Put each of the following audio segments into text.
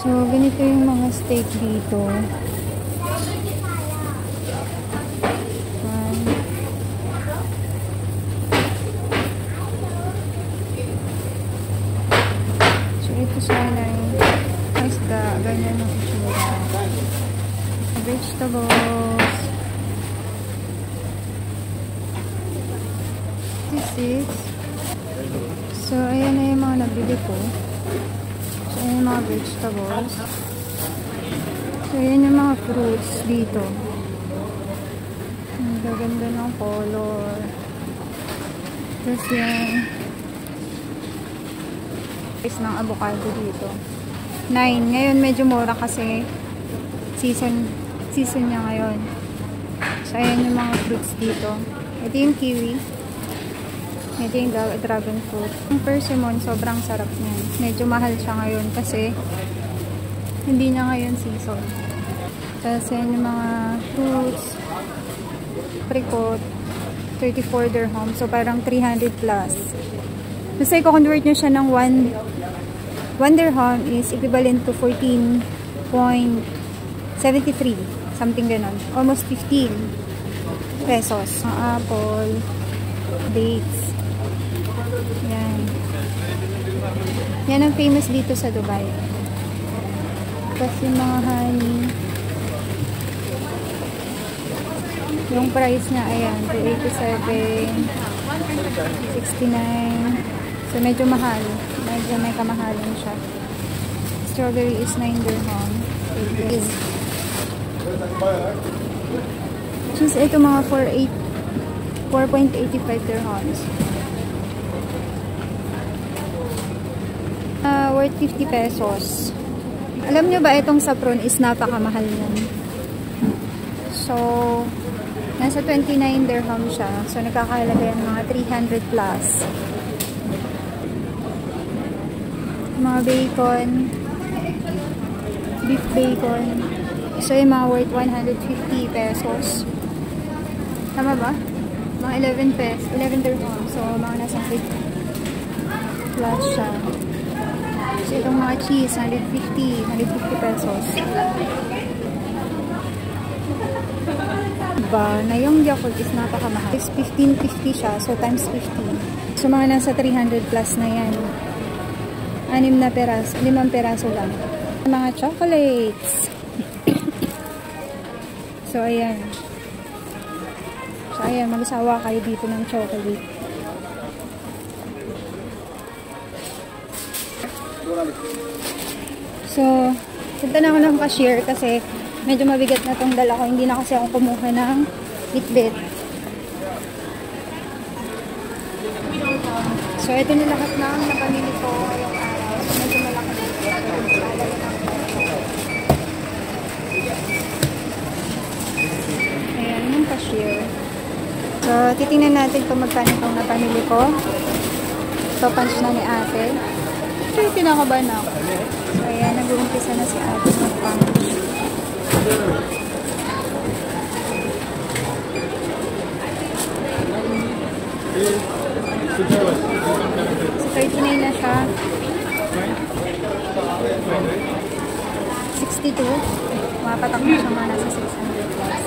So, ganito yung mga steak dito. So, ito sana yung isda. Ganyan ang itsura. Vegetables. This is. So, ayan na yung mga nabili ko. So, ayan yung mga vegetables. So, ayan yung mga fruits dito. Ang gaganda ng color. Tapos yan. Price ng avocado dito. 9. Ngayon medyo mura kasi season niya ngayon. So, ayan yung mga fruits dito. Ito yung kiwi. Ito yung dragon fruit. Yung persimmon, sobrang sarap niyan. Medyo mahal siya ngayon kasi hindi niya ngayon season. Tapos yan yung mga fruits. Apricot, 34 dirham. So parang 300 plus. Kasi i-convert nyo siya ng 1 dirham is equivalent to 14.73. Something ganon. Almost 15 pesos. Apple, dates. Yan. Yan ang famous dito sa Dubai. Tapos yung mga honey. Yung price niya, ayan, 287, 69. So, medyo mahal. Medyo may kamahalan siya. Strawberry is 9 dirham. Since ito mga 4.85 dirhams. Worth 50 pesos. Alam nyo ba itong saffron is napakamahal yan. So, nasa 29 dirham siya. So, nagkakahalaga yan mga 300 plus. Mga bacon. Beef bacon. So, yung mga worth 150 pesos. Tama ba? Mga 11 pesos. 11 dirham. So, mga nasa 50 plus siya. So, itong mga cheese, 150 pesos. Diba, na yung Yakult is napakamahal. 15.50 siya, so times 15. So, mga nasa 300 plus na yan. 5 peraso lang. Mga chocolates. So, ayan. So, ayan, mag-asawa kayo dito ng chocolate. So, punta na ako ng cashier kasi medyo mabigat na tong dala ko. Hindi na kasi ako kumuha ng bitbit. So, ito na lahat ng napamili ko ngayong araw. So, medyo malaki na ito. Ayan, yung cashier. So, titingnan natin kung magkano itong napamili ko. So, punch na ni ate. So, kinakabahan na ako. So, ayan, nag-uumpisa na si ate mag-punch. So, 39 na siya. 62. Mapatak na siya mga nasa 600 plus.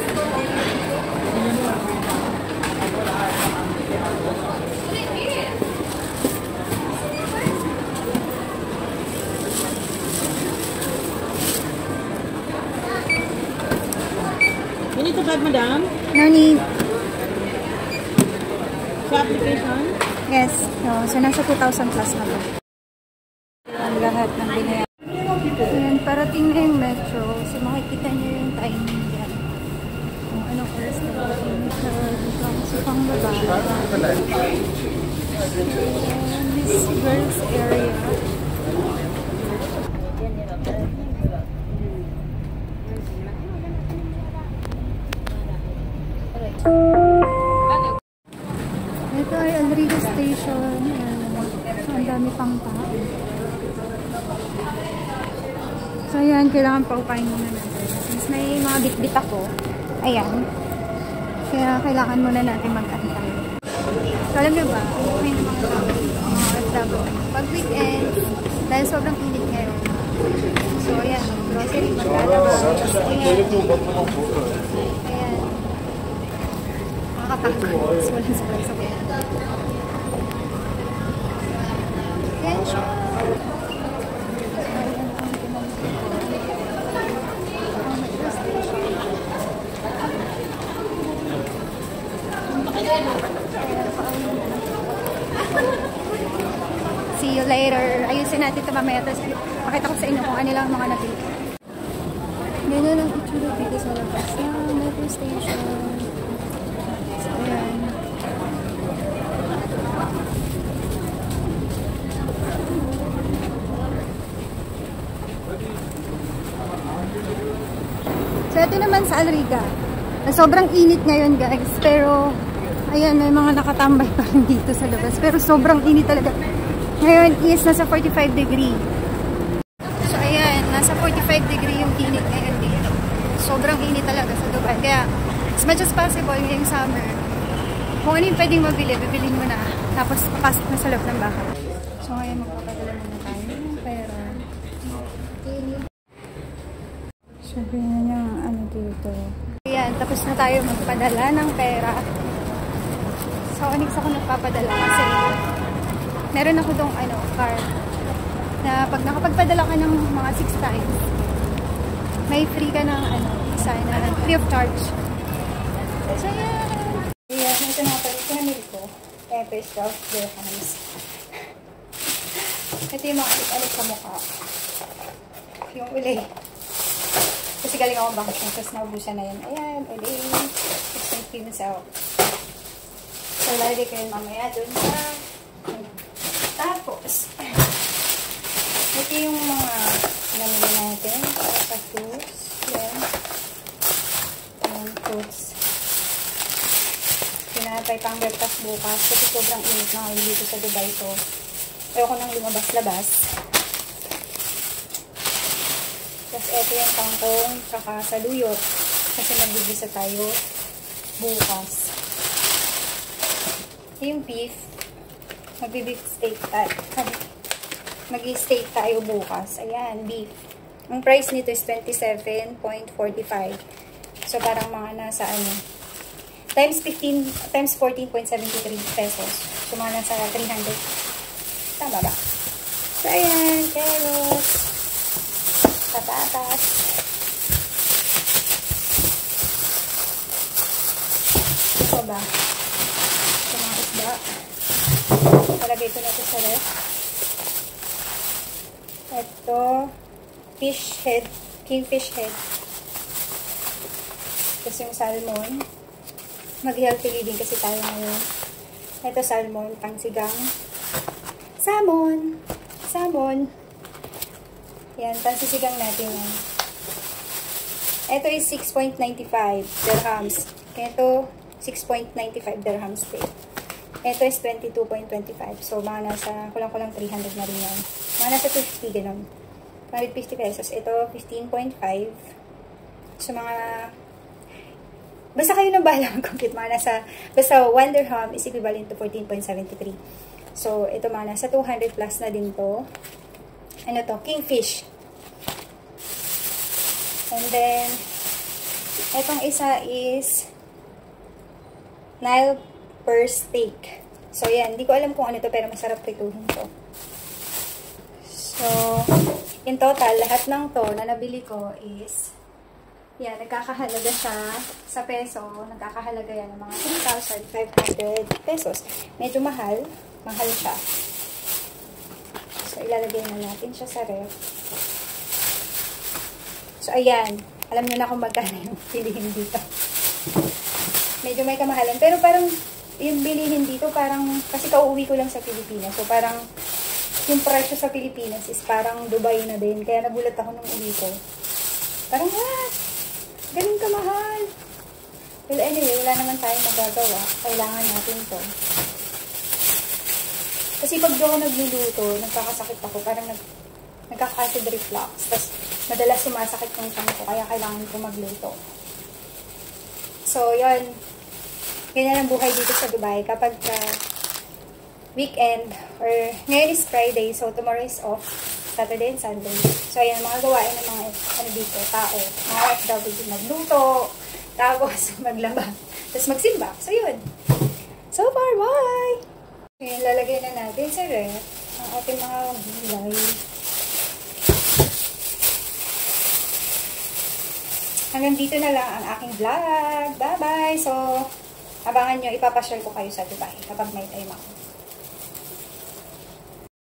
You need to bag, madam? No need. Sa application? Yes. So, nasa 2,000 plus na to. Ang lahat ng binayaran. Ayan, parating na yung metro. So, makikita nyo yung timing yan. Kung anong oras na yun. So, dito ako sa pangbaba. This girls area. Ito ay Alrido Station. So, ang dami pang tao. So, ayan, kailangan paupahin muna natin. Since may mga bit-bit ako, ayan. Kaya kailangan muna natin mag-antay. So, alam nyo ba, may mga tao, pag weekend, dahil sobrang init ngayon. So, ayan. lalabas. Ayan. Makakatakot. Walang sabay-sabay. Ayan siya. See you later. Ayusin natin ito mamaya. Tapos pakita ko sa inyo kung ano lang mga napili. Ganyan ang itsura dito sa labas ng metro station. So, ayan. So, ito naman sa Alriga. Sobrang init ngayon, guys. Pero, ayan, may mga nakatambay pa rin dito sa labas. Pero sobrang init talaga. Ngayon is nasa 45 degree. So, ayan, nasa 45 degree yung init ngayon dito. Sobrang init talaga sa Dubai. Kaya, as much as possible, ngayong summer, kung ano yung pwedeng mabili, bibilin mo na. Tapos, papasok na sa loob ng bahay. So, ngayon, magpapadala muna tayo ng pera. Sabihin na niya ano dito. Ayan, tapos na tayo magpadala ng pera. So, anix ako nagpapadala kasi meron ako dong card na pag nakapagpadala ka ng mga 6 times, may free ka ng isa na free of charge. So, ayan. Ayan, ito na pala yung pinamili ko. Pepe stuffed dirhams. Ito yung mga alit-alit sa mukha. Yung uli. Kasi galing ako bakasyon, tapos naubusan na yun. Ayan, uli. It's my famous out. So, lalagay ko yun mamaya dun sa tapos, ito yung mga namili natin. Sa fruits. Yan. Ayan, fruits. Pinatay pang breakfast bukas kasi sobrang init na ngayon dito sa Dubai. So, ayoko nang lumabas-labas. Tapos, ito yung kangkong saka saluyot. Kasi magbibisa tayo bukas. Ito yung beef. Mag-beef steak tayo. Mag-steak tayo bukas. Ayan, beef. Ang price nito is 27.45. So, parang mga nasa times 14.73 pesos. So, mga nasa 300. Tama ba? So, ayan, carrots, patatas. Ito ba? Ito mga isda. Palagay ko na ito sa ref. Ito, fish head, kingfish head. Tapos yung salmon. Mag-healthy living kasi tayo ngayon. Ito salmon, pangsigang. Salmon! Salmon! Yan, pansisigang natin yan. Ito is 6.95 dirhams. Ito, 6.95 dirhams din. Ito is 22.25. So, mga nasa, kulang-kulang 300 na rin yan. Mga nasa 250, ganun. 150 pesos. Ito, 15.5. So, mga, basta kayo nang bahala mag-compute. Mga nasa, basta 1 dirham is equivalent to 14.73. So, ito mga nasa 200 plus na din to. Ano to? Kingfish. And then, itong isa is Nile per steak. So, yan. Hindi ko alam kung ano to, pero masarap prituhin to. So, in total, lahat ng to na nabili ko is, yan, nagkakahalaga siya sa peso. Nagkakahalaga yan ng mga 3,500 pesos. Medyo mahal. Mahal siya. So, ilalagay na natin siya sa ref. So, ayan. Alam nyo na kung magkano yung pilihin dito. Medyo may kamahalan. Pero parang, yung bilihin dito, parang, kasi kauuwi ko lang sa Pilipinas. So, parang, yung presyo sa Pilipinas is parang Dubai na din. Kaya nagulat ako nung uwi ko. Parang, ganun kamahal. Well, anyway, wala naman tayong magagawa. Kailangan natin to. Kasi pag doon ako nagluluto, nagkakasakit ako. Parang nagkaka-acid reflux. Tapos, madalas sumasakit yung tiyan ko. Kaya kailangan ko magluto. So, yun. Ganyan ang buhay dito sa Dubai. Kapag weekend, or ngayon is Friday, so tomorrow is off. Saturday and Sunday. So, ayan, mga gawain ng mga, ano dito, tao. Mga FW, magluto, tapos maglaba, tapos magsimba. So, yun. So far, bye! Ngayon, lalagay na natin sa ref ang ating mga gulay. Hanggang dito na lang ang aking vlog. Bye-bye! So, abangan nyo, ipapasyal ko kayo sa Dubai kapag may time ako.